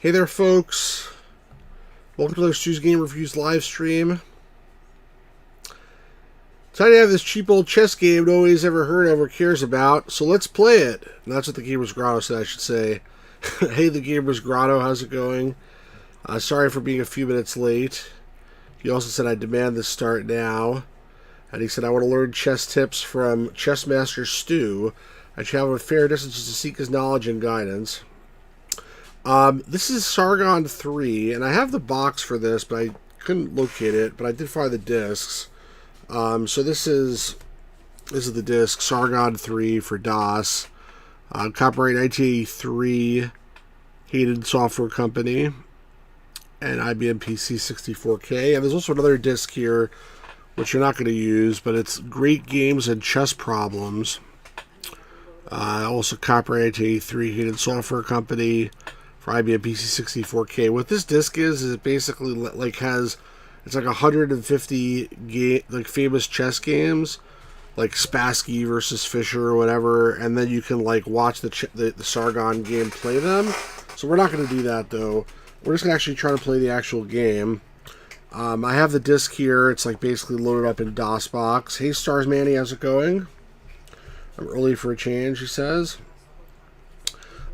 Hey there, folks. Welcome to the Stu's Game Reviews live stream. Excited to have this cheap old chess game nobody's ever heard of or cares about, so let's play it. And that's what the Gamer's Grotto said, I should say. Hey, the Gamer's Grotto, how's it going? Sorry for being a few minutes late. He also said, I demand this start now. And he said, I want to learn chess tips from Chessmaster Stu. I travel a fair distance to seek his knowledge and guidance. This is Sargon III, and I have the box for this, but I couldn't locate it, but I did find the discs. So this is the disc, Sargon III for DOS. Copyright 1983, Hayden Software Company, and IBM PC 64K. And there's also another disc here, which you're not going to use, but it's Great Games and Chess Problems. Also copyright 1983, Hayden Software Company, for IBM PC 64K. What this disc is it basically it's like 150 famous chess games, like Spassky versus Fischer or whatever, and then you can watch the Sargon game, play them. So we're not going to do that though. We're just going to actually try to play the actual game. I have the disc here. It's basically loaded up in DOSBox. Hey Stars Manny, how's it going? I'm early for a change, he says.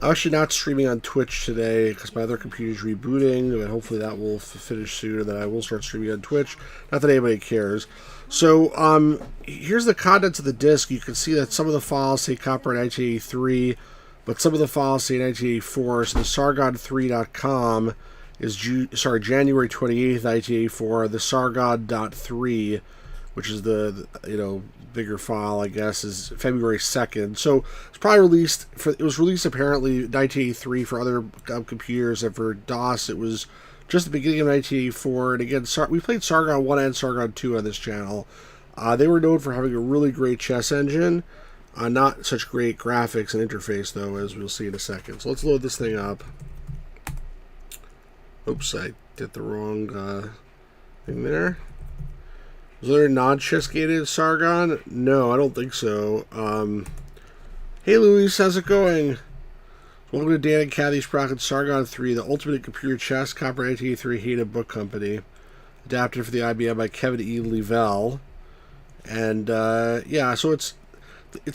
I'm actually not streaming on Twitch today because my other computer's rebooting, but hopefully that will finish soon, and then I will start streaming on Twitch. Not that anybody cares. So, here's the contents of the disc. You can see that some of the files say copyright 1983, but some of the files say 1984. So the Sargon3.com is January 28th, 1984. The Sargon.3, which is the bigger file, I guess, is February 2nd. So it's probably released it was released apparently 1983 for other computers, and for DOS it was just the beginning of 1984. And again, we played Sargon 1 and Sargon 2 on this channel. They were known for having a really great chess engine, not such great graphics and interface though, as we'll see in a second. So let's load this thing up. Oops, I did the wrong thing there. Was there a non-chess gated Sargon? No, I don't think so. Hey Luis, how's it going? Welcome to Dan and Kathe Spracklen Sargon III, the ultimate computer chess, copyright 1983, Hayden Book Company. Adapted for the IBM by Kevin E. Levell. And, yeah, so it's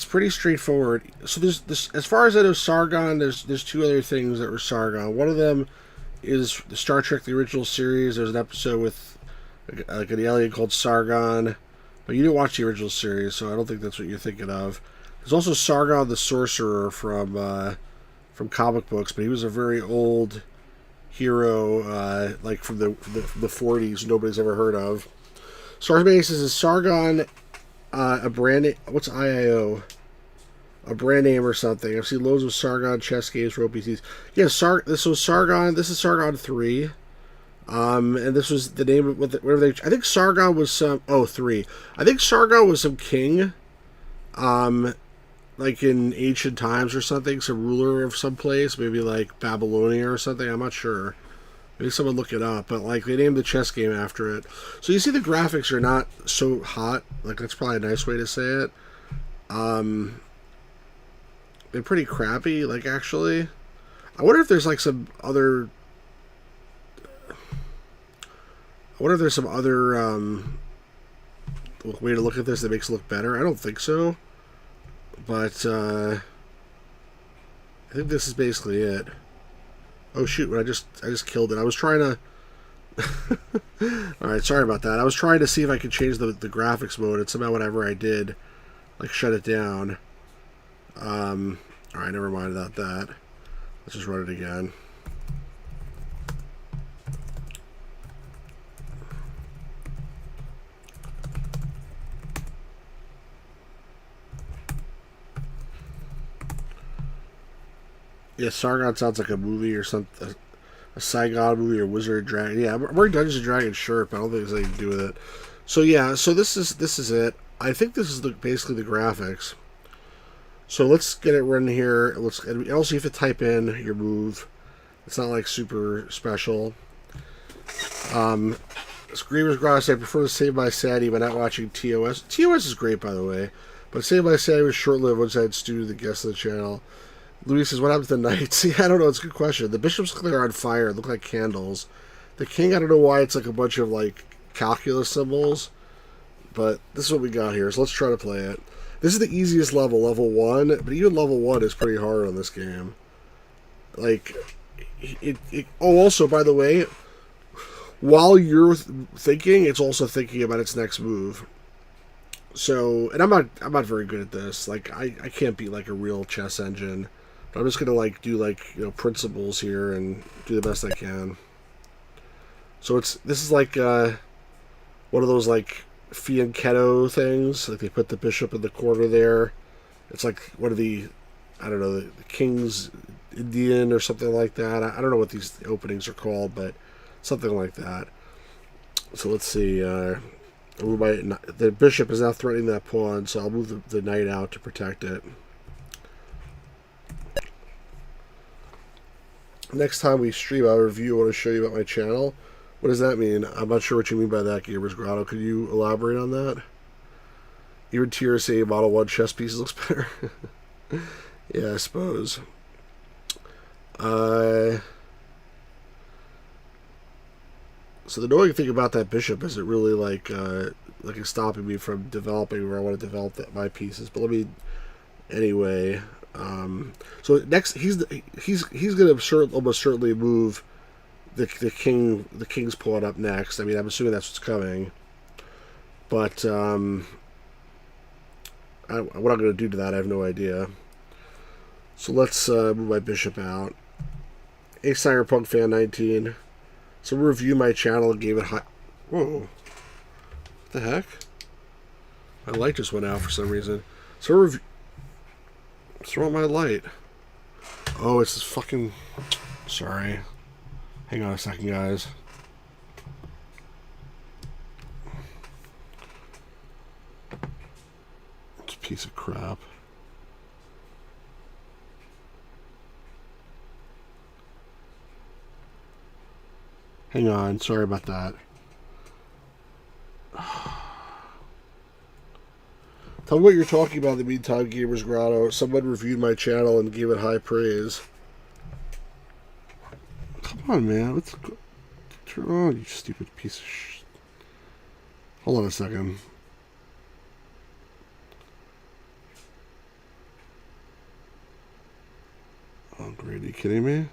pretty straightforward. So there's this, as far as I know, Sargon, there's two other things that were Sargon. One of them is the Star Trek, the original series. There's an episode with an alien called Sargon, but you didn't watch the original series, so I don't think that's what you're thinking of. There's also Sargon the Sorcerer from comic books, but he was a very old hero, from the 40s, nobody's ever heard of. Sargon says, is Sargon a brand name? What's IIO? A brand name or something. I've seen loads of Sargon chess games for OPCs. Yeah, this is Sargon 3. And this was the name of whatever they. I think Sargon was some. Oh, 3. I think Sargon was some king, in ancient times or something, some ruler of some place, maybe like Babylonia or something. I'm not sure. Maybe someone look it up. But they named the chess game after it. So you see, the graphics are not so hot. That's probably a nice way to say it. They're pretty crappy. Actually, I wonder if there's some other. I wonder if there's some other way to look at this that makes it look better. I don't think so. But I think this is basically it. Oh shoot, I just killed it. I was trying to Alright, sorry about that. I was trying to see if I could change the graphics mode, and somehow whenever I did, shut it down. Alright, never mind about that. Let's just run it again. Yeah, Sargon sounds like a movie or something. A Saigon movie or Wizard Dragon. Yeah, I'm wearing Dungeons & Dragons shirt, but I don't think there's anything to do with it. So yeah, so this is it. I think this is basically the graphics. So let's get it running here. And also you have to type in your move. It's not super special. Screamers Gross, I prefer to save my sanity by not watching TOS. TOS is great, by the way. But Save My Sanity was short-lived once I had Stu, the guest of the channel. Louis says, what happens to the knights? Yeah, I don't know. It's a good question. The bishops clear on fire. Look like candles. The king, I don't know why it's like a bunch of like calculus symbols. But this is what we got here. So let's try to play it. This is the easiest level, level 1. But even level 1 is pretty hard on this game. Like, oh, also, by the way, while you're thinking, it's also thinking about its next move. So, and I'm not very good at this. Like, I can't be like a real chess engine. But I'm just gonna like do like principles here and do the best I can. So this is like one of those like fianchetto things. Like they put the bishop in the corner there. It's like one of the, I don't know, the King's Indian or something like that. I don't know what these openings are called, but something like that. So let's see. The bishop is now threatening that pawn, so I'll move the knight out to protect it. Next time we stream, I'll review. I want to show you about my channel. What does that mean? I'm not sure what you mean by that, Gamer's Grotto. Could you elaborate on that? Even TRC Model 1 chess pieces looks better. Yeah, I suppose. So the annoying thing about that bishop is it really like it's stopping me from developing where I want to develop my pieces. But let me anyway. So next he's gonna almost certainly move the king's pawn up next. I mean, I'm assuming that's what's coming. But what I'm going to do to that, I have no idea. So let's move my bishop out. A Cyberpunk Fan 19. So review my channel and gave it high. Whoa! What the heck? My light just went out for some reason. So review. What's wrong with my light? Oh, it's this fucking. Sorry. Hang on a second, guys. It's a piece of crap. Hang on, sorry about that. Tell me what you're talking about in the meantime, Gamers Grotto. Someone reviewed my channel and gave it high praise. Come on, man. Let's go. Turn on, you stupid piece of shit. Hold on a second. Oh, great. Are you kidding me?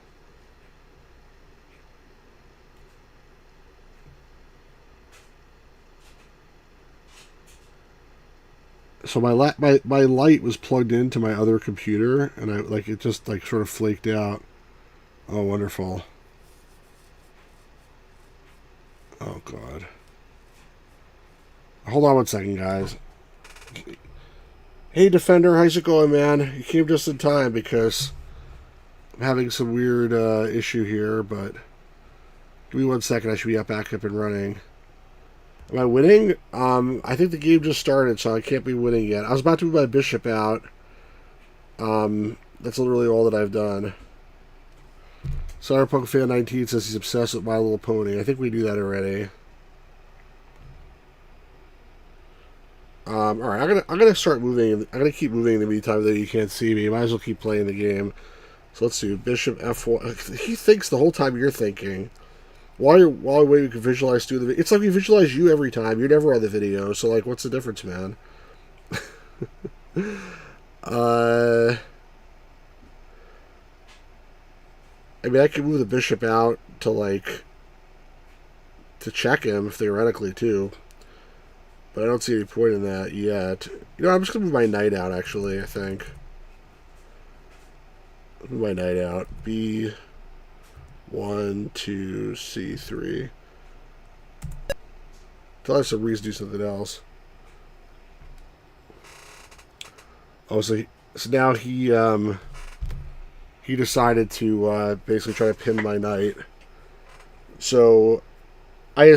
So my light was plugged into my other computer, and it just like sort of flaked out. Oh, wonderful. Oh, God. Hold on one second, guys. Hey, Defender, how's it going, man? You came just in time because I'm having some weird issue here, but give me 1 second. I should be back up and running. Am I winning? I think the game just started, so I can't be winning yet. I was about to move my bishop out. That's literally all that I've done. Cyberpunk Fan 19 says he's obsessed with My Little Pony. I think we knew that already. All right, I'm gonna start moving. I'm gonna keep moving in the meantime, though you can't see me. Might as well keep playing the game. So let's do Bishop F1. He thinks the whole time you're thinking. While we can visualize through the video. It's like we visualize you every time. You're never on the video, so like, what's the difference, man? I mean, I could move the bishop out to check him theoretically too, but I don't see any point in that yet. You know, I'm just gonna move my knight out. Actually, I think move my knight out. B1, 2, C3. Until I have some reason to do something else. Oh, so now he decided to basically try to pin my knight. So I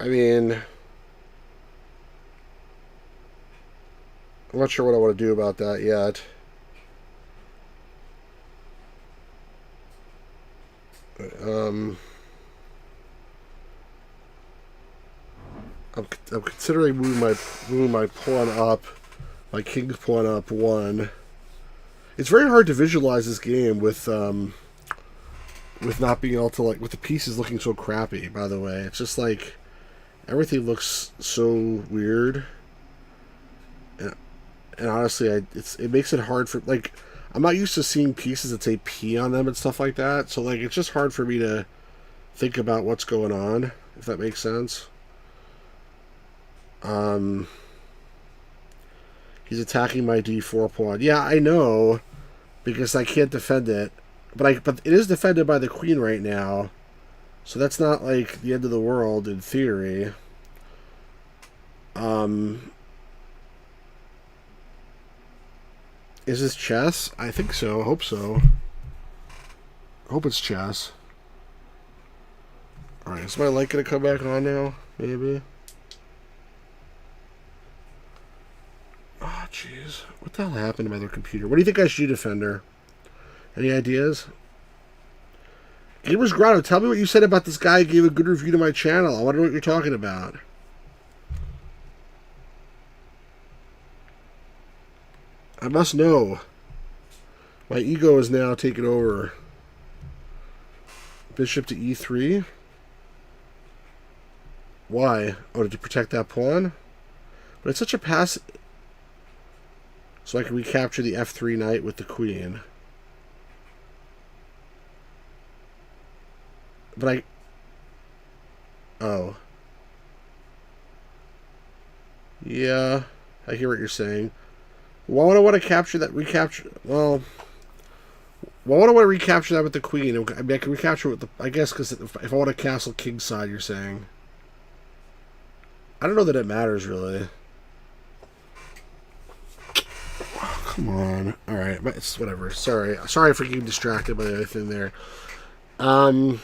mean, I'm not sure what I want to do about that yet. I'm considering moving my pawn up My king's pawn up 1. It's very hard to visualize this game with not being able to, like, with the pieces looking so crappy, by the way. It's just like everything looks so weird. And honestly, it makes it hard for, like, I'm not used to seeing pieces that say P on them and stuff like that. So, like, it's just hard for me to think about what's going on, if that makes sense. He's attacking my D4 pawn. Yeah, I know, because I can't defend it. But it is defended by the queen right now. So that's not like the end of the world in theory. Is this chess? I think so. I hope so. I hope it's chess. Alright, is my light going to come back on now? Maybe. Oh, jeez. What the hell happened to my other computer? What do you think I should do, Defender? Any ideas? Gamers Grotto, tell me what you said about this guy who gave a good review to my channel. I want to know what you're talking about. I must know. My ego is now taken over. Bishop to E3. Why? Oh, to protect that pawn? But it's such a pass... So I can recapture the F3 knight with the queen. But oh. Yeah, I hear what you're saying. Why would I want to capture that? Well, why would I want to recapture that with the queen? I mean, I can recapture it with the... I guess because if I want to castle kingside, you're saying. I don't know that it matters, really. Oh, come on. Alright, but it's whatever. Sorry for getting distracted by the other thing there. Alright,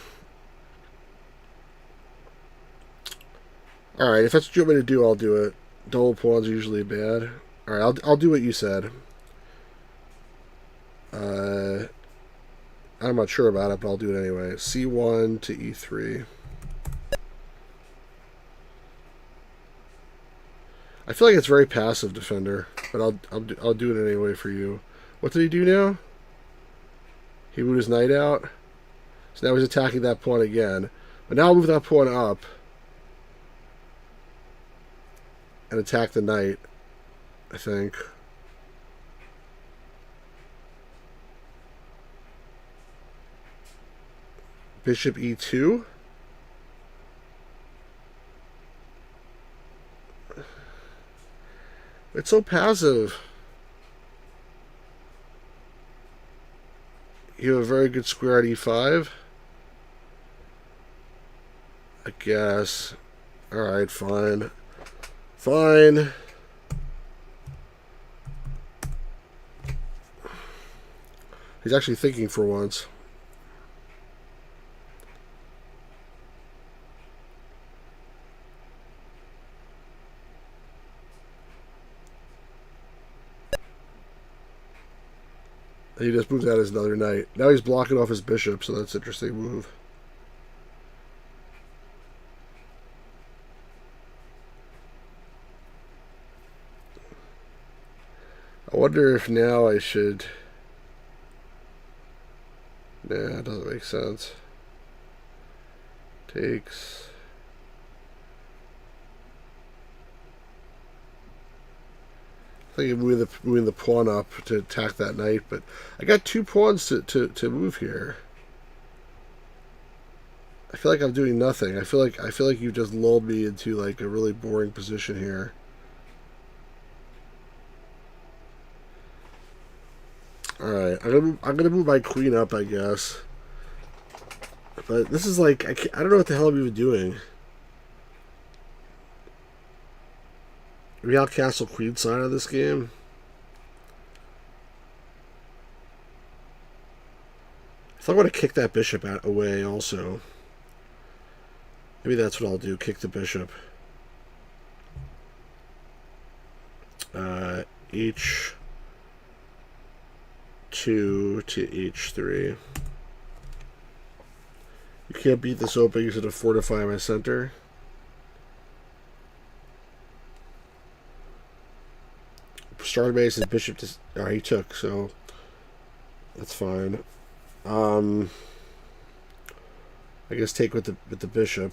if that's what you want me to do, I'll do it. Double pawns are usually bad. Alright, I'll do what you said. I'm not sure about it, but I'll do it anyway. C1 to E3. I feel like it's very passive, Defender, but I'll do it anyway for you. What did he do now? He moved his knight out. So now he's attacking that pawn again. But now I'll move that pawn up and attack the knight, I think. Bishop E2. It's so passive. You have a very good square at E5. I guess. Alright, fine. Fine. He's actually thinking for once. He just moves out as another knight. Now he's blocking off his bishop, so that's an interesting move. I wonder if now I should... Nah, it doesn't make sense. Takes... I think I'm moving the pawn up to attack that knight, but I got 2 pawns to move here. I feel like I'm doing nothing. I feel like you just lulled me into like a really boring position here. All right, I'm gonna move my queen up, I guess. But this is like I don't know what the hell I'm even doing. Maybe I'll castle queenside on this game. I thought I want to kick that bishop away also. Maybe that's what I'll do, kick the bishop. H2 to H3. You can't beat this opening to fortify my center. Starting base is bishop to... Oh, he took, so that's fine. I guess take with the bishop.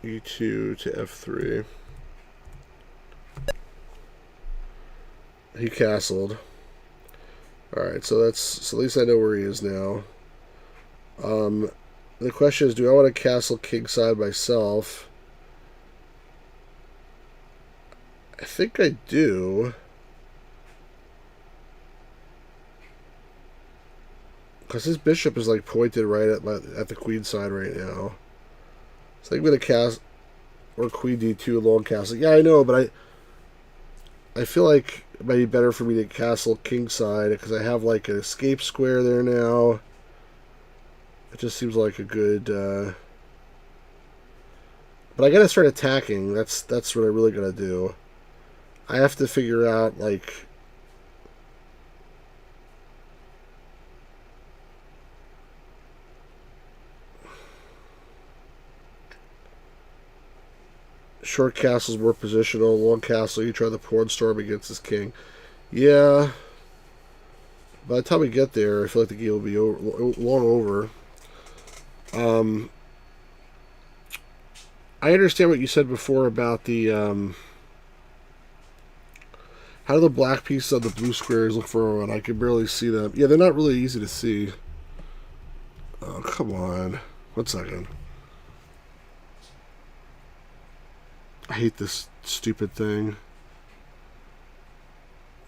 E2 to F3. He castled. Alright, so at least I know where he is now. The question is, do I want to castle kingside myself? I think I do. Because his bishop is like pointed right at the queen side right now. So I'm going to cast, or queen d2 long castle. Yeah, I know, but I feel like it might be better for me to castle kingside because I have like an escape square there now. It just seems like a good... But I got to start attacking. That's what I really got to do. I have to figure out, like... Short castle's more positional. Long castle, you try the pawn storm against his king. Yeah. By the time we get there, I feel like the game will be long over. I understand what you said before about the... how do the black pieces on the blue squares look for? And I can barely see them. Yeah, they're not really easy to see. Oh, come on. 1 second. I hate this stupid thing.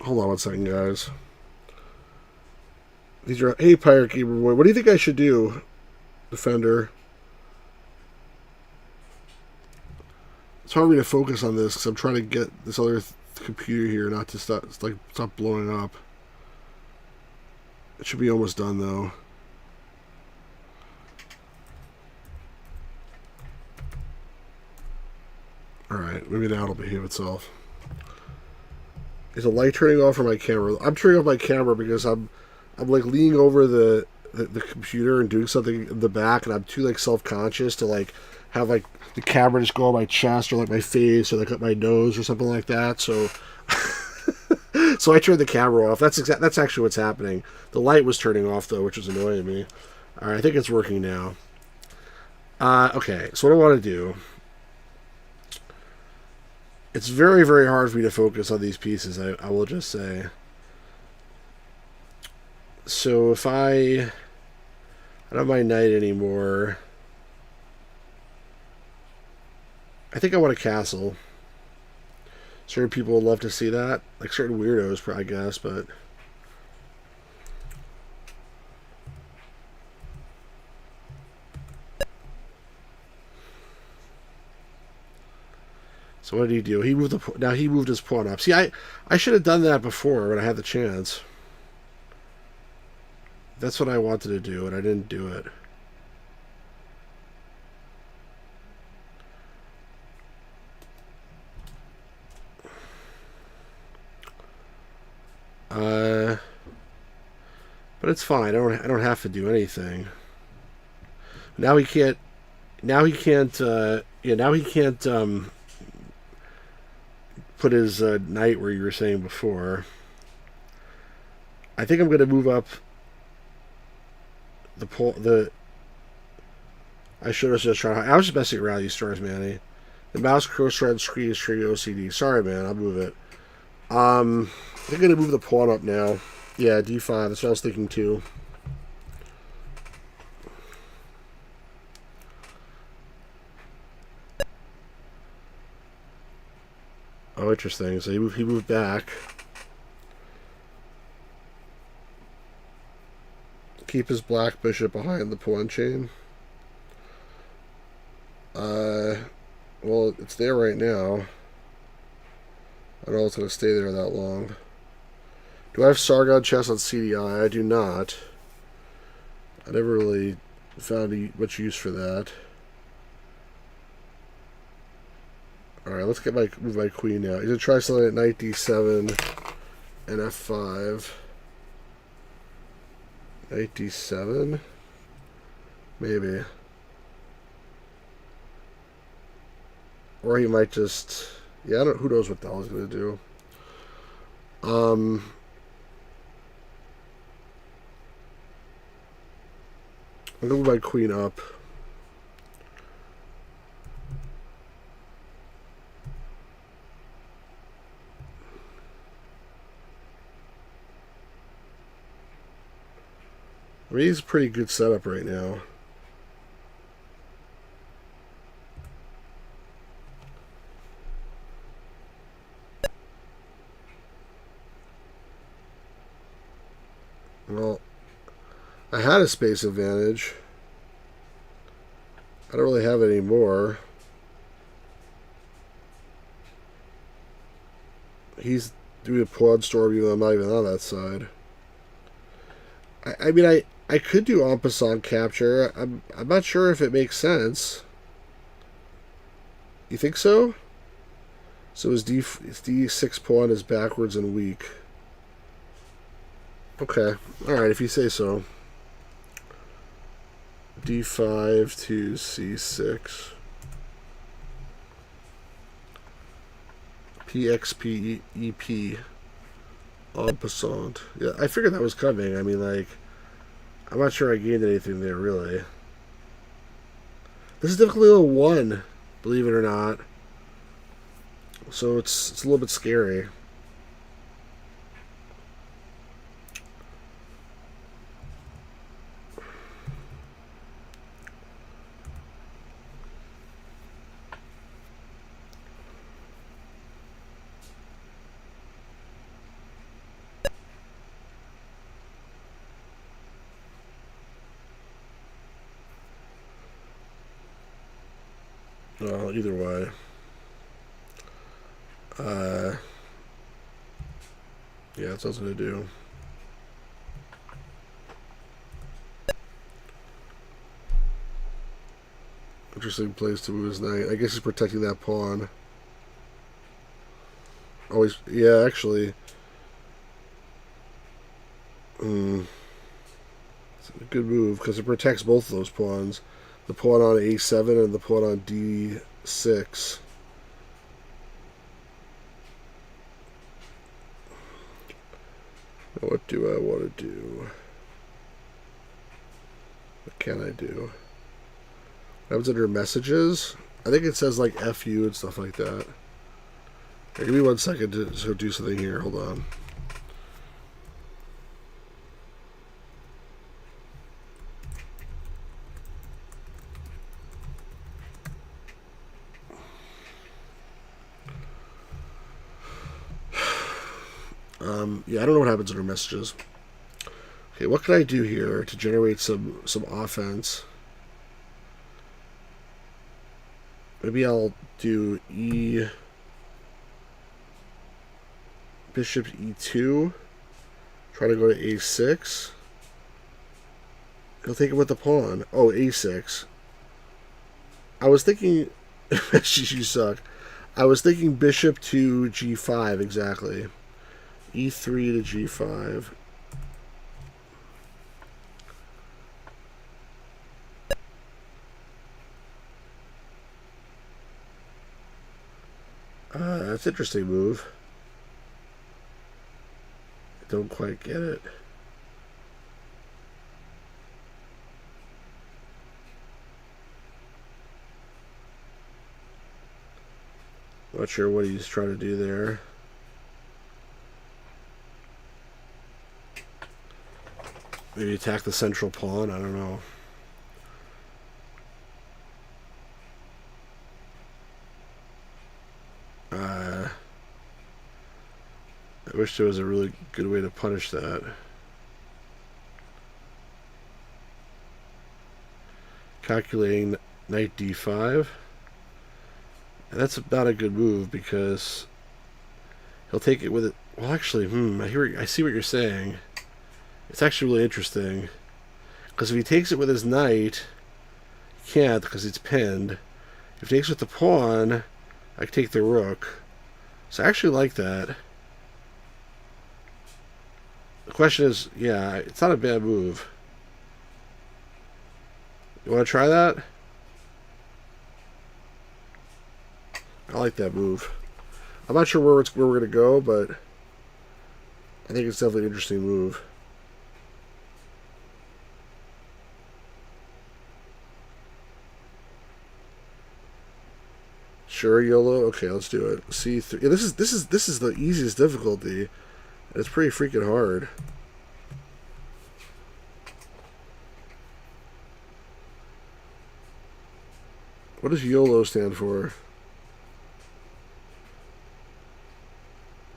Hold on 1 second, guys. These are... Hey, Pirate Gamer Boy. What do you think I should do, Defender? It's hard for me to focus on this because I'm trying to get this other computer here not to stop blowing up. It should be almost done, though. Alright, maybe now it'll behave itself. Is the light turning off or my camera? I'm turning off my camera because I'm like leaning over the computer and doing something in the back, and I'm too like self-conscious to like have like the camera just go on my chest or like my face or like up my nose or something like that. So so I turned the camera off. That's actually what's happening. The light was turning off though, which was annoying me. Alright, I think it's working now. Okay, so what I want to do... It's very, very hard for me to focus on these pieces, I will just say. So if I don't have my knight anymore, I think I want a castle. Certain people would love to see that. Like certain weirdos, I guess, but... So what did he do? He moved his pawn up. See, I should have done that before when I had the chance. That's what I wanted to do, and I didn't do it. But it's fine. I don't have to do anything. Now he can't. Now he can't. Yeah. Now he can't. Put his knight where you were saying before. I think I'm going to move up the I should have just tried. I was just messing around, you stars, Manny. The mouse cursor on screen is triggering OCD. Sorry, man. I'll move it. I'm going to move the pawn up now. Yeah, D5. That's what I was thinking too. Oh, interesting. So he moved back. Keep his black bishop behind the pawn chain. Well, it's there right now. I don't know if it's going to stay there that long. Do I have Sargon chess on CDI? I do not. I never really found much use for that. Alright, let's move my queen now. He's going to try something at knight d7 and f5. Knight d7. Maybe. Or he might just... Yeah, who knows what the hell he's going to do. I'll go with my queen up. I mean, he's a pretty good setup right now. Well, I had a space advantage. I don't really have it anymore. He's doing a pawn storm even though I'm not even on that side. I mean, I could do en passant capture. I'm not sure if it makes sense. You think so? So his D6 pawn is backwards and weak. Okay. Alright, if you say so. D5 to C6. PXPEP. En passant. Yeah, I figured that was coming. I mean, like, I'm not sure I gained anything there, really. This is difficulty level 1, believe it or not. So it's a little bit scary. Well, either way. Yeah, that's what I was going to do. Interesting place to move his knight. I guess he's protecting that pawn. Always, yeah, actually. It's a good move because it protects both of those pawns. The pawn on A7 and the pawn on D6. What do I want to do? What can I do? What happens under messages? I think it says like FU and stuff like that. Here, give me 1 second to do something here. Hold on. Yeah, I don't know what happens under messages. Okay, what can I do here to generate some offense? Maybe I'll do Bishop E2. Try to go to A6. He'll take it with the pawn. Oh, A6. I was thinking... you suck. I was thinking Bishop to G5, exactly. E3 to G5. That's an interesting move. I don't quite get it. Not sure what he's trying to do there. Maybe attack the central pawn? I don't know. I wish there was a really good way to punish that. Calculating knight d5. And that's not a good move because he'll take it with it. Well, actually, I see what you're saying. It's actually really interesting. Because if he takes it with his knight, he can't because it's pinned. If he takes it with the pawn, I can take the rook. So I actually like that. The question is, yeah, it's not a bad move. You want to try that? I like that move. I'm not sure where we're gonna go, but I think it's definitely an interesting move. Sure, YOLO. Okay, let's do it. C3. Yeah, this is the easiest difficulty. It's pretty freaking hard. What does YOLO stand for?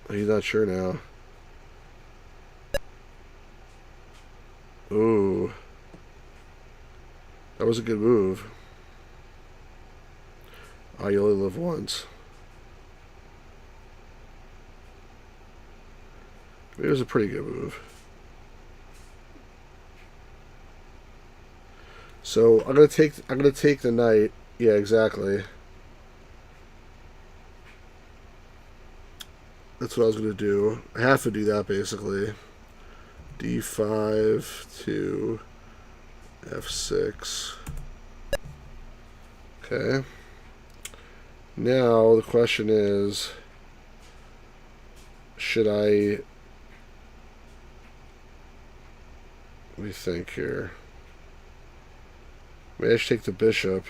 He's not sure now. Ooh. That was a good move. Oh, you only live once. It was a pretty good move. So I'm gonna take the knight. Yeah, exactly. That's what I was gonna do. I have to do that basically. D5 to F6. Okay. Now the question is, should I? Let me think here. Maybe I should take the bishop.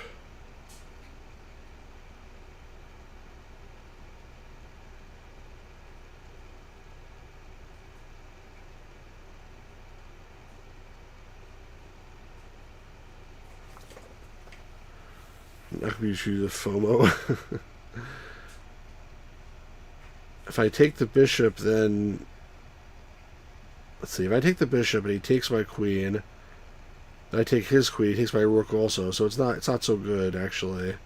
I'm not going to choose a FOMO. If I take the bishop, then let's see. If I take the bishop and he takes my queen, then I take his queen. He takes my rook also. So it's not so good actually. On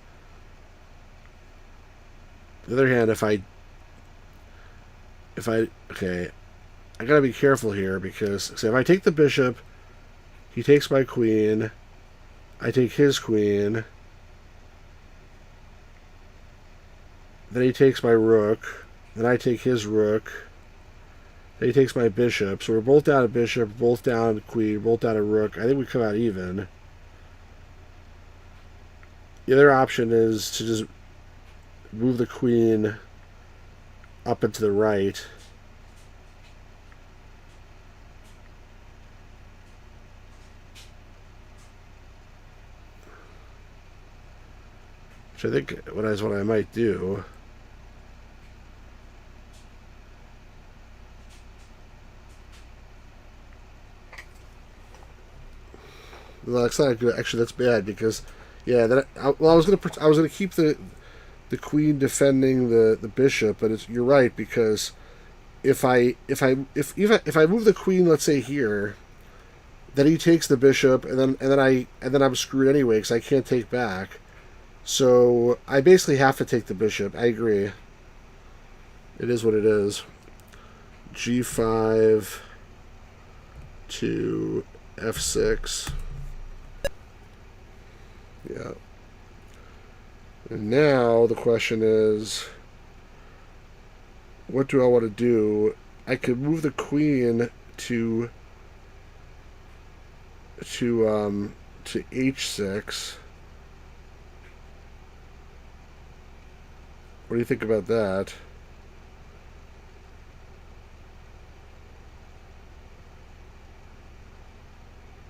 the other hand, if I okay, I gotta be careful here because say if I take the bishop, he takes my queen. I take his queen. Then he takes my rook. Then I take his rook. Then he takes my bishop. So we're both down a bishop, both down a queen, both down a rook. I think we come out even. The other option is to just move the queen up and to the right. Which I think is what I might do. No, that's not good. Actually, that's bad because, yeah. I was gonna keep the queen defending the bishop, but you're right because if I move the queen, let's say here, then he takes the bishop, and then I'm screwed anyway because I can't take back. So I basically have to take the bishop. I agree. It is what it is. G5 to F6. Yeah. And now the question is, what do I want to do? I could move the queen to H6. What do you think about that?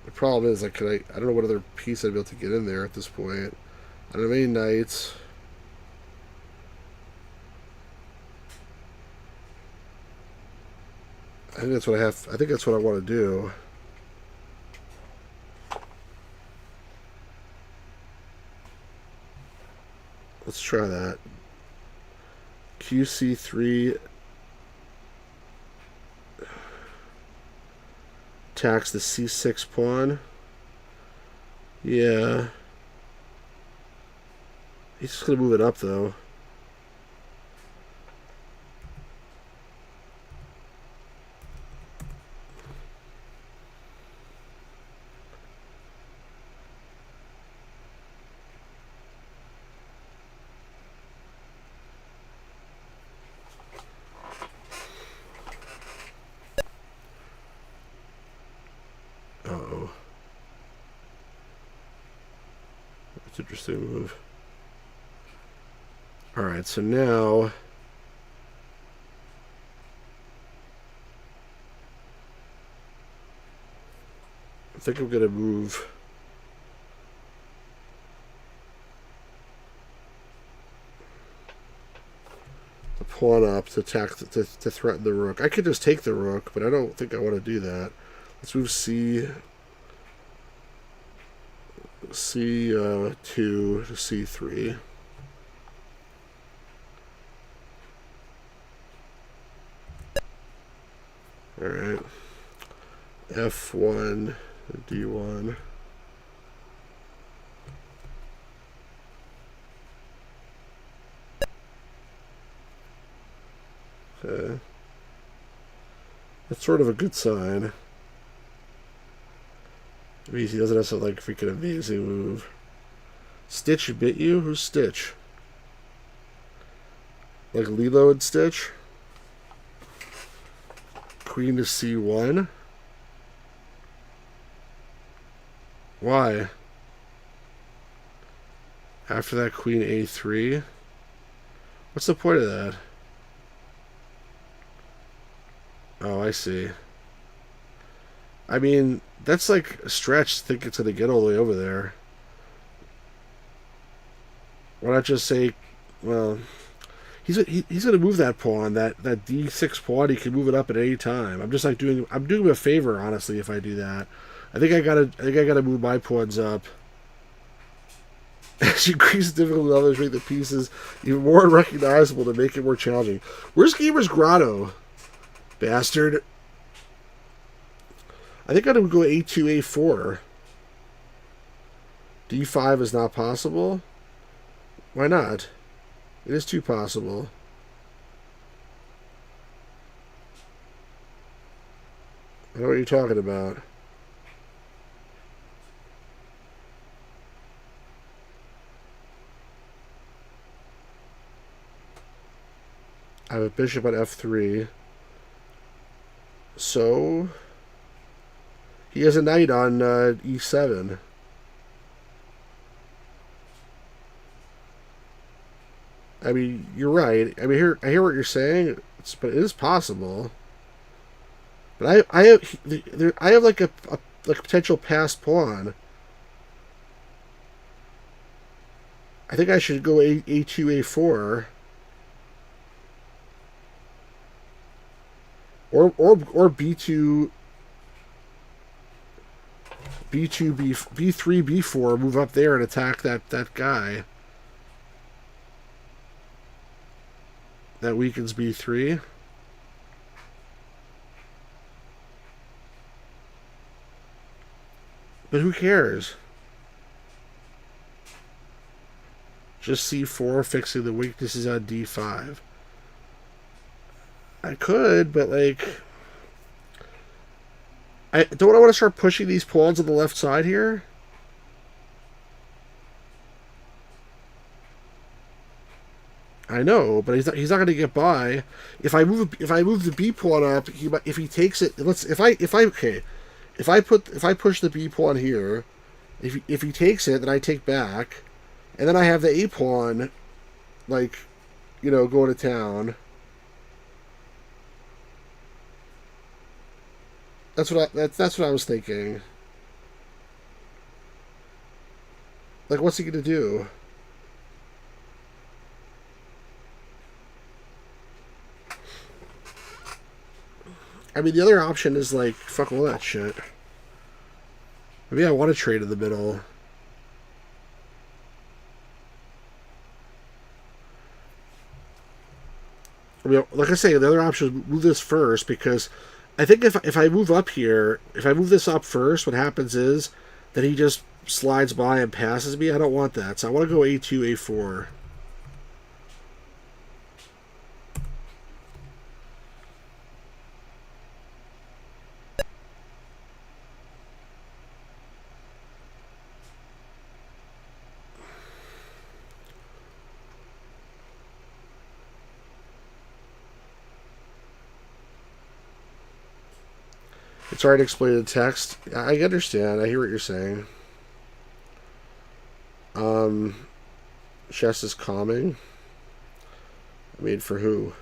The problem is, I don't know what other piece I'd be able to get in there at this point. I don't have any knights. I think that's what I have. I think that's what I want to do. Let's try that. QC3 attacks the C6 pawn. Yeah. He's just going to move it up, though. Uh-oh. interesting move. Alright, so now I think I'm going to move the pawn up to attack to threaten the rook. I could just take the rook, but I don't think I want to do that. Let's move C2 to C3. Alright. F1, D1. Okay. That's sort of a good sign. It means he doesn't have some like freaking amazing move. Stitch bit you? Who's Stitch? Like Lilo and Stitch? Queen to C1? Why? After that, Queen A3? What's the point of that? Oh, I see. I mean, that's like a stretch to think it's going to get all the way over there. Why not just say, well, he's going to move that pawn, that D6 pawn. He can move it up at any time. I'm just like I'm doing him a favor, honestly, if I do that. I think I gotta move my pawns up. She increases difficulty levels, make the pieces even more unrecognizable to make it more challenging. Where's Gamer's Grotto? Bastard. I think I would go A2, A4. D5 is not possible? Why not? It is too possible. I know what you're talking about. I have a bishop at F3. So he has a knight on E7. I mean, you're right. I mean, I hear what you're saying, but it is possible. But I have like a potential passed pawn. I think I should go A2, A4. Or B2, B3, B4, move up there and attack that guy. That weakens B3. But who cares? Just C4, fixing the weaknesses on D5. I could, but like, I want to start pushing these pawns on the left side here. I know, but he's not going to get by. If I move the B pawn up, if he takes it, if I push the B pawn here, if he takes it, then I take back, and then I have the A pawn, like, going to town. That's what I was thinking. Like, what's he gonna do? I mean, the other option is like, fuck all that shit. Maybe I want to trade in the middle. I mean, like I say, the other option is move this first, because I think if I move up here, if I move this up first, what happens is that he just slides by and passes me. I don't want that, so I want to go A2, A4. It's hard to explain the text. I understand. I hear what you're saying. Chess is calming. Made for who?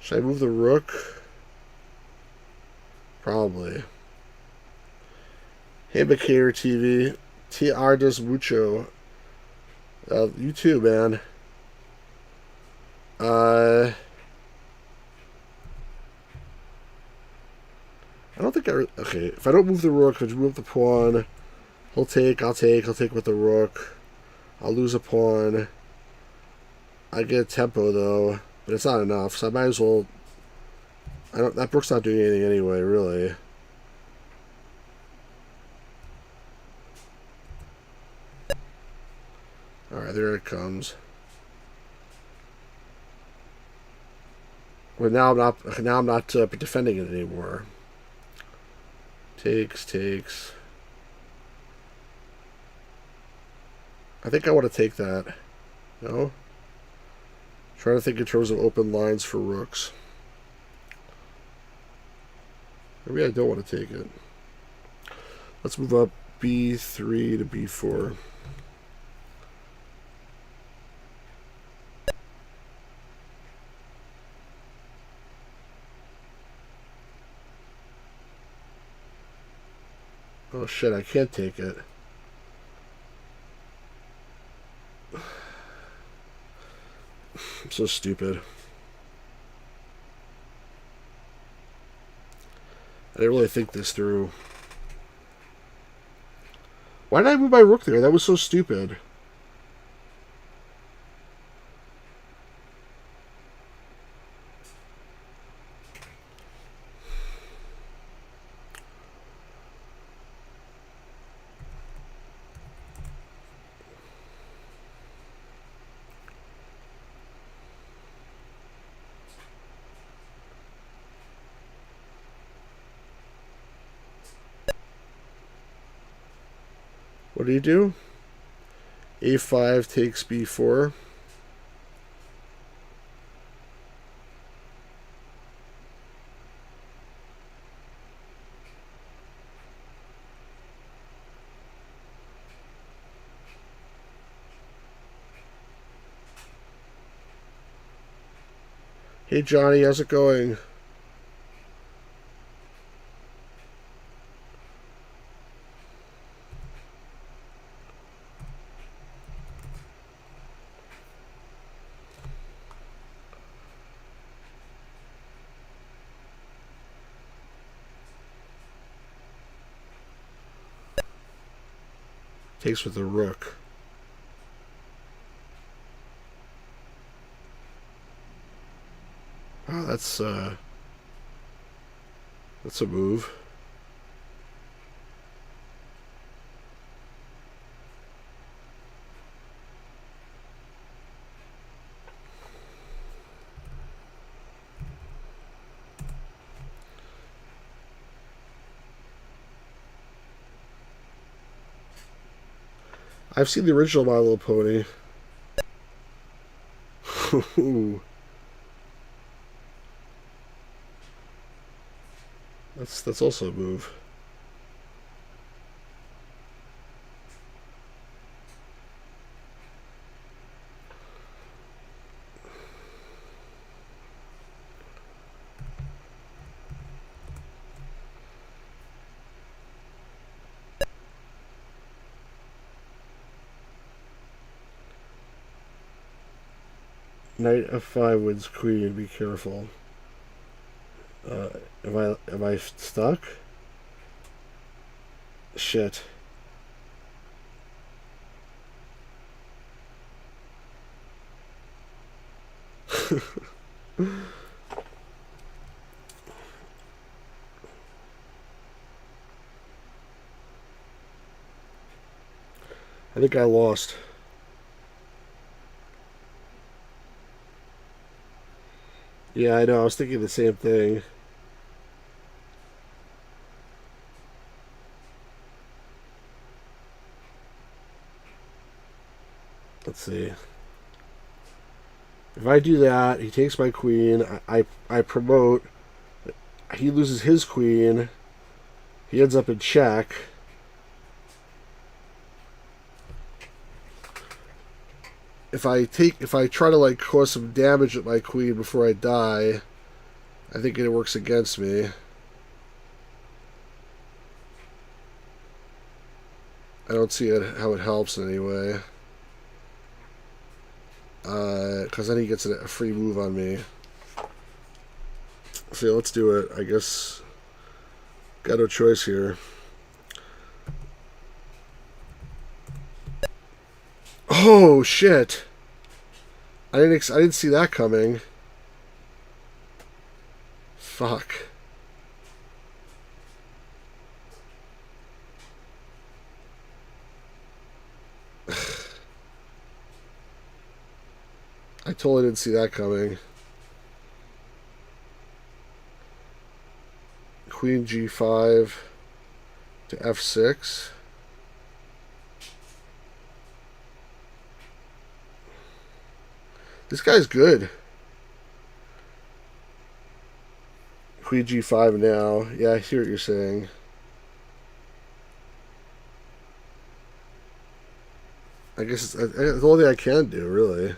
Should I move the rook? Probably. Hey, Bacator TV. TR does mucho. You too, man. I don't think okay, if I don't move the rook, if I move the pawn, he'll take, I'll take with the rook. I'll lose a pawn. I get tempo, though, but it's not enough, so I might as well... that rook's not doing anything anyway, really. Alright, there it comes. Well, now I'm not defending it anymore. Takes. I think I want to take that. No? Trying to think in terms of open lines for rooks. Maybe I don't want to take it. Let's move up b3 to b4. Oh shit, I can't take it. I'm so stupid. I didn't really think this through. Why did I move my rook there? That was so stupid. What do you do? A5 takes b4. Hey Johnny, how's it going? Takes with the rook. Oh, that's a move. I've seen the original My Little Pony. That's also a move. Knight f5 wins queen. Be careful. Am I stuck? Shit. I think I lost. Yeah, I know. I was thinking the same thing. Let's see. If I do that, he takes my queen. I promote. He loses his queen. He ends up in check. If I try to like cause some damage with my queen before I die, I think it works against me. I don't see how it helps in any way. Because then he gets a free move on me. So yeah, let's do it. I guess got no choice here. Oh shit! I didn't see that coming. Fuck. I totally didn't see that coming. Queen G5 to F6. This guy's good. Queen G5 now. Yeah, I see what you're saying. I guess it's the only thing I can do, really.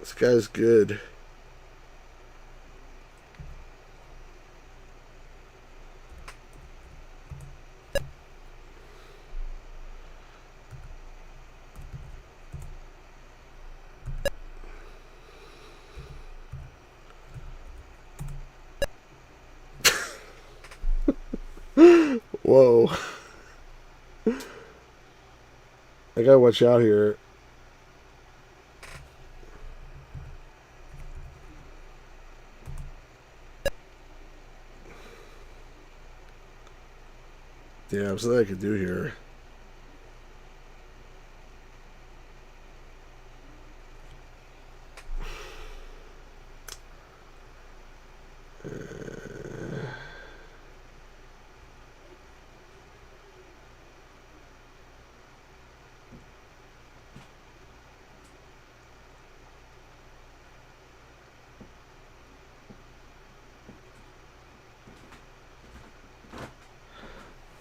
This guy's good. Whoa. I gotta watch out here. Yeah, there's nothing I can do here.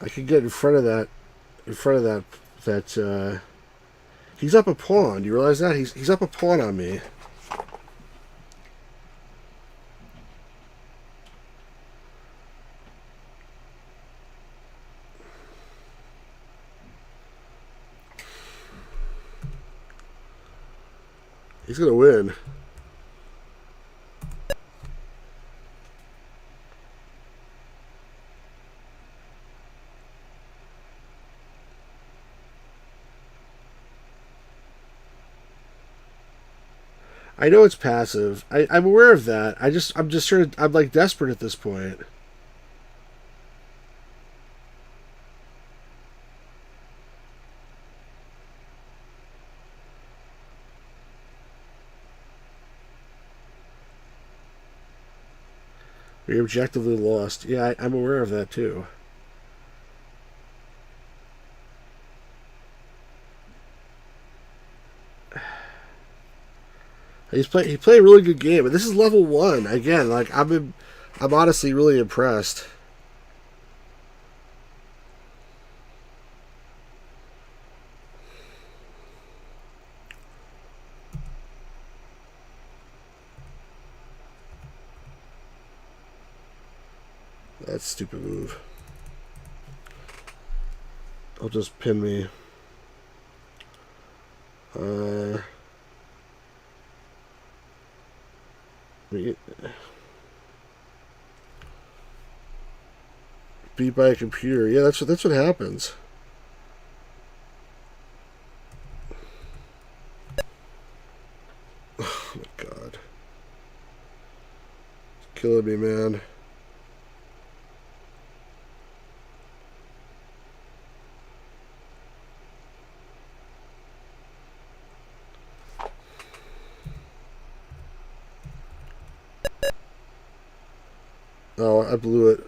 I can get in front of that. He's up a pawn. Do you realize that? He's up a pawn on me. He's gonna win. I know it's passive. I'm aware of that. I'm just sort of, I'm like desperate at this point. We objectively lost. Yeah, I'm aware of that too. He played a really good game, but this is level 1 again. Like I'm honestly really impressed. That stupid move. I'll just pin me. Beat by a computer. Yeah, that's what happens. Oh my god. It's killing me, man. Oh, I blew it.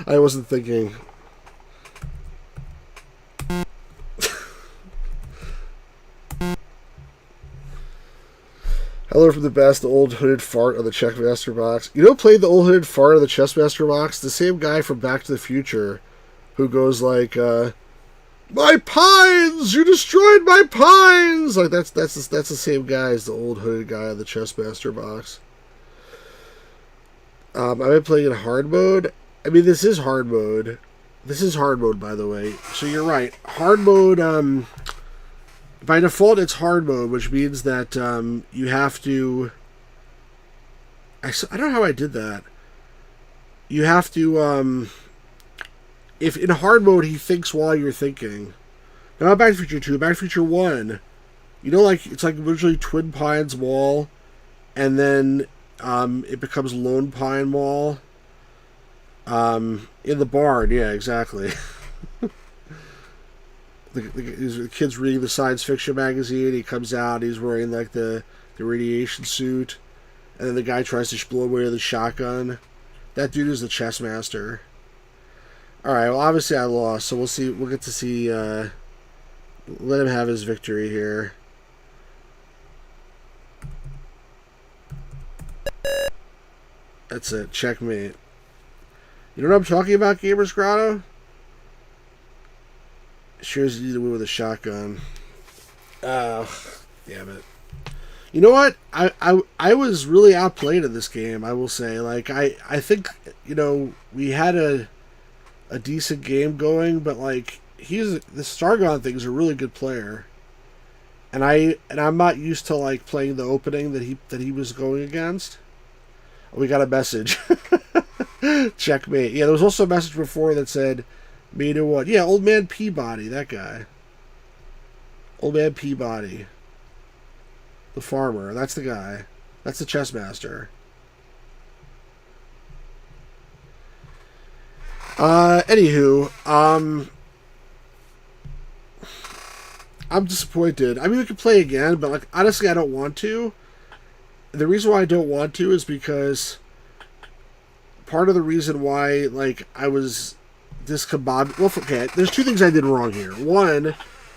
I wasn't thinking. learned from the best, the old hooded fart on the Checkmaster box. You know who played the old hooded fart on the Chessmaster box? The same guy from Back to the Future who goes like, my pines! You destroyed my pines! Like, that's the same guy as the old hooded guy on the Chessmaster box. I've been playing in hard mode. I mean, this is hard mode. This is hard mode, by the way. So you're right. Hard mode, by default, it's hard mode, which means that you have to... I don't know how I did that. You have to... if in hard mode, he thinks while you're thinking. Now, not Back to the Future 2, Back to the Future 1. You know, like, it's like originally Twin Pines Mall, and then it becomes Lone Pine Mall. In the barn, yeah, exactly. The kid's reading the science fiction magazine. He comes out. He's wearing like the radiation suit, and then the guy tries to blow away with a shotgun. That dude is the chess master. All right. Well, obviously I lost, so we'll see. We'll get to see. Let him have his victory here. That's it. Checkmate. You know what I'm talking about, Gamers Grotto? Sure as you need to win with a shotgun. Damn it. You know what? I was really outplayed in this game, I will say. Like, I think, you know, we had a decent game going, but, like, the Sargon thing's a really good player. And I'm not used to, like, playing the opening that he was going against. We got a message. Checkmate. Yeah, there was also a message before that said, me to what? Yeah, Old Man Peabody, that guy. Old Man Peabody. The farmer. That's the guy. That's the chess master. Anywho, I'm disappointed. I mean, we could play again, but, like, honestly, I don't want to. The reason why I don't want to is because part of the reason why, like, I was discombobulated... Well, okay, there's two things I did wrong here. One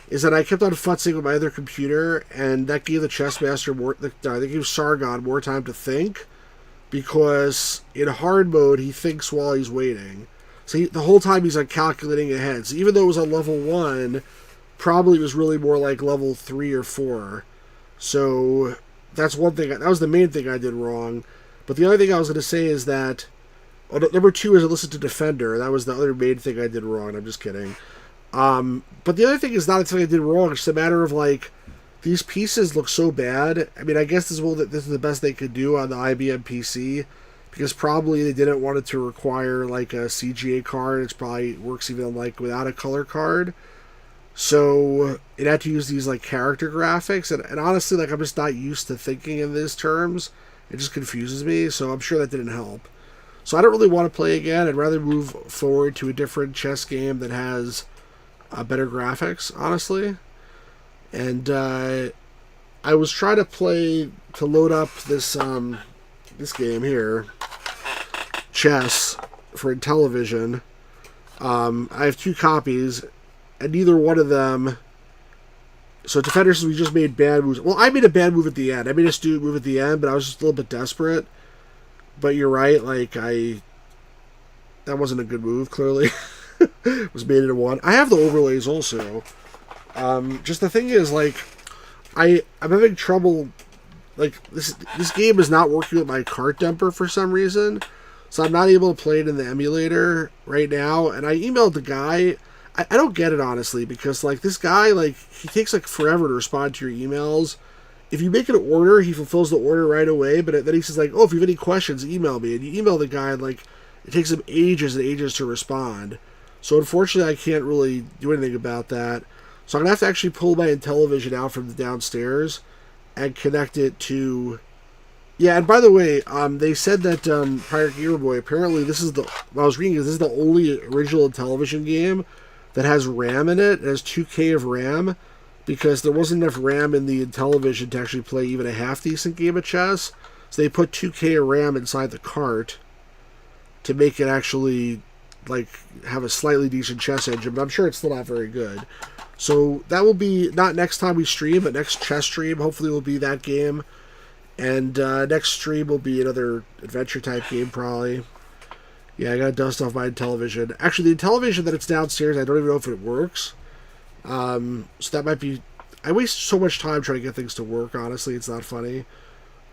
is that I kept on futzing with my other computer, and that gave the chessmaster more... that gave Sargon more time to think, because in hard mode, he thinks while he's waiting. So the whole time he's, like, calculating ahead. So even though it was on level 1, probably was really more like level 3 or 4. So that's one thing. That was the main thing I did wrong. But the other thing I was going to say is that... Oh, number 2 is I listened to Defender. That was the other main thing I did wrong. I'm just kidding. But the other thing is not something I did wrong. It's just a matter of, like, these pieces look so bad. I mean, I guess this is the best they could do on the IBM PC, because probably they didn't want it to require, like, a CGA card. It probably works even, like, without a color card. So it had to use these, like, character graphics. And honestly, like, I'm just not used to thinking in these terms. It just confuses me. So I'm sure that didn't help. So I don't really want to play again. I'd rather move forward to a different chess game that has better graphics, honestly. And I was trying to load up this game here, chess, for Intellivision. I have 2 copies, and neither one of them... So Defender says we just made bad moves. Well, I made a bad move at the end. I made a stupid move at the end, but I was just a little bit desperate. But you're right, like, that wasn't a good move, clearly. It was made into 1. I have the overlays also. Just the thing is, like, I'm having trouble, like, this game is not working with my cart dumper for some reason, so I'm not able to play it in the emulator right now, and I emailed the guy. I don't get it, honestly, because, like, this guy, like, he takes, like, forever to respond to your emails. If you make an order, he fulfills the order right away, but then he says, like, oh, if you have any questions, email me. And you email the guy, and, like, it takes him ages and ages to respond. So, unfortunately, I can't really do anything about that. So, I'm going to have to actually pull my Intellivision out from the downstairs and connect it to... Yeah, and by the way, they said that Pirate Gamer Boy, apparently this is what I was reading, this is the only original Intellivision game that has RAM in it. It has 2K of RAM, because there wasn't enough RAM in the Intellivision to actually play even a half-decent game of chess. So they put 2K of RAM inside the cart to make it actually, like, have a slightly decent chess engine, but I'm sure it's still not very good. So that will be, not next time we stream, but next chess stream, hopefully will be that game. And next stream will be another adventure-type game, probably. Yeah, I gotta dust off my television. Actually, the television that it's downstairs, I don't even know if it works. So that might be... I waste so much time trying to get things to work, honestly. It's not funny.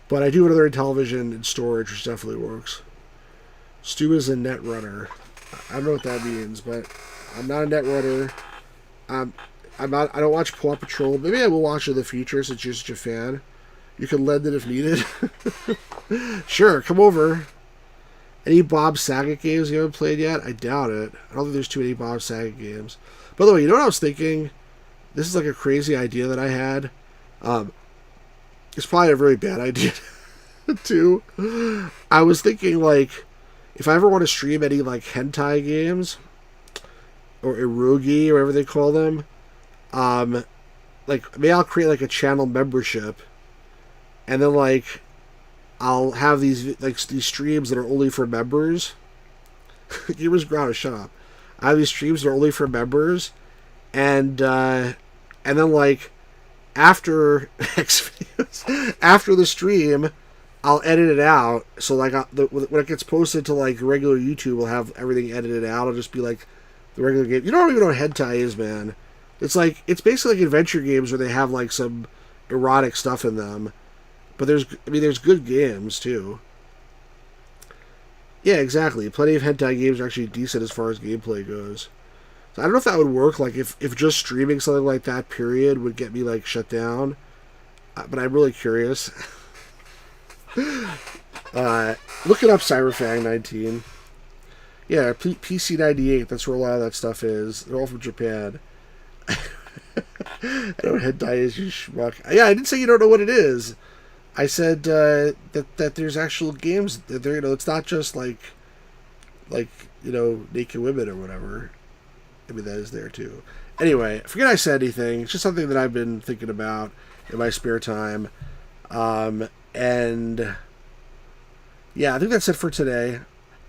But I do have another television in storage, which definitely works. Stu is a net runner. I don't know what that means, but I'm not a net runner. I'm not. I don't watch Paw Patrol. Maybe I will watch it in the future since you're such a fan. You can lend it if needed. Sure, come over. Any Bob Saget games you haven't played yet? I doubt it. I don't think there's too many Bob Saget games. By the way, you know what I was thinking? This is like a crazy idea that I had. It's probably a really bad idea, too. I was thinking, like, if I ever want to stream any, like, hentai games, or erogi, or whatever they call them, like, maybe I'll create, like, a channel membership, and then, like, I'll have these streams that are only for members. Gamers Ground, shut up. I have these streams that are only for members, and then, like, after X videos, after the stream, I'll edit it out. So, like, when it gets posted to, like, regular YouTube, we'll have everything edited out. It'll just be, like, the regular game. You don't even know what hentai is, man. It's, like, it's basically like adventure games where they have, like, some erotic stuff in them. But there's good games, too. Yeah, exactly. Plenty of hentai games are actually decent as far as gameplay goes. So I don't know if that would work, like, if just streaming something like that, period, would get me, like, shut down. But I'm really curious. Look it up, Cyberfang19. Yeah, PC98, that's where a lot of that stuff is. They're all from Japan. I know what hentai is, you schmuck. Yeah, I didn't say you don't know what it is. I said that there's actual games that there. You know, it's not just like naked women or whatever. I mean, that is there too. Anyway, forget I said anything. It's just something that I've been thinking about in my spare time. And yeah, I think that's it for today.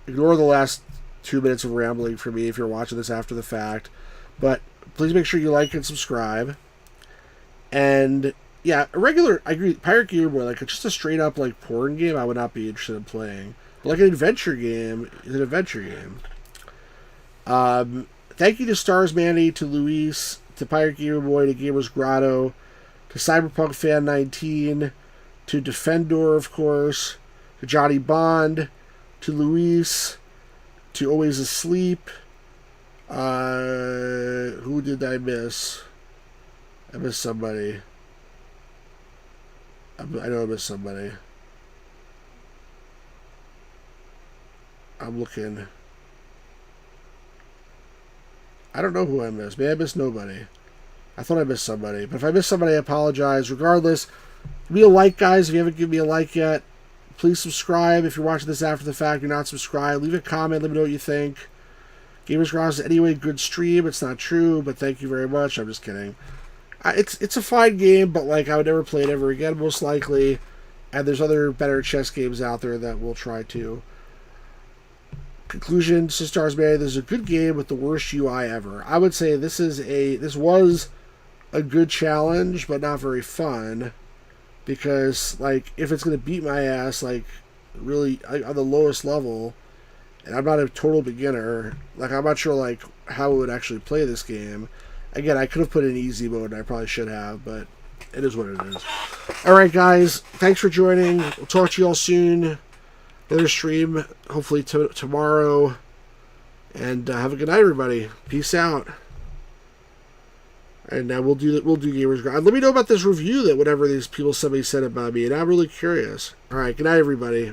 Ignore the last 2 minutes of rambling for me if you're watching this after the fact. But please make sure you like and subscribe. And yeah, I agree, Pirate Gamer Boy, like, just a straight up, like, porn game, I would not be interested in playing. But, like, an adventure game is an adventure game. Thank you to Stars Manny, to Luis, to Pirate Gamer Boy, to Gamers Grotto, to Cyberpunk Fan 19, to Defendor, of course, to Johnny Bond, to Luis, to Always Asleep. Who did I miss? I missed somebody. I know I missed somebody. I'm looking. I don't know who I missed. Maybe I missed nobody. I thought I missed somebody. But if I missed somebody, I apologize. Regardless, give me a like, guys. If you haven't given me a like yet, please subscribe. If you're watching this after the fact, you're not subscribed, leave a comment. Let me know what you think. Gamers Grounds is anyway good stream. It's not true, but thank you very much. I'm just kidding. It's a fine game, but, like, I would never play it ever again, most likely. And there's other better chess games out there that we'll try to. Conclusion, Stars Manny, this is a good game with the worst UI ever. I would say this was a good challenge, but not very fun. Because, like, if it's going to beat my ass, like, really on the lowest level, and I'm not a total beginner, like, I'm not sure, like, how I would actually play this game. Again, I could have put it in easy mode, and I probably should have, but it is what it is. Alright, guys, thanks for joining. We'll talk to you all soon. Another stream, hopefully tomorrow. And have a good night, everybody. Peace out. And we'll do Gamers Grind. Let me know about this review that whatever these people somebody said about me, and I'm really curious. Alright, good night, everybody.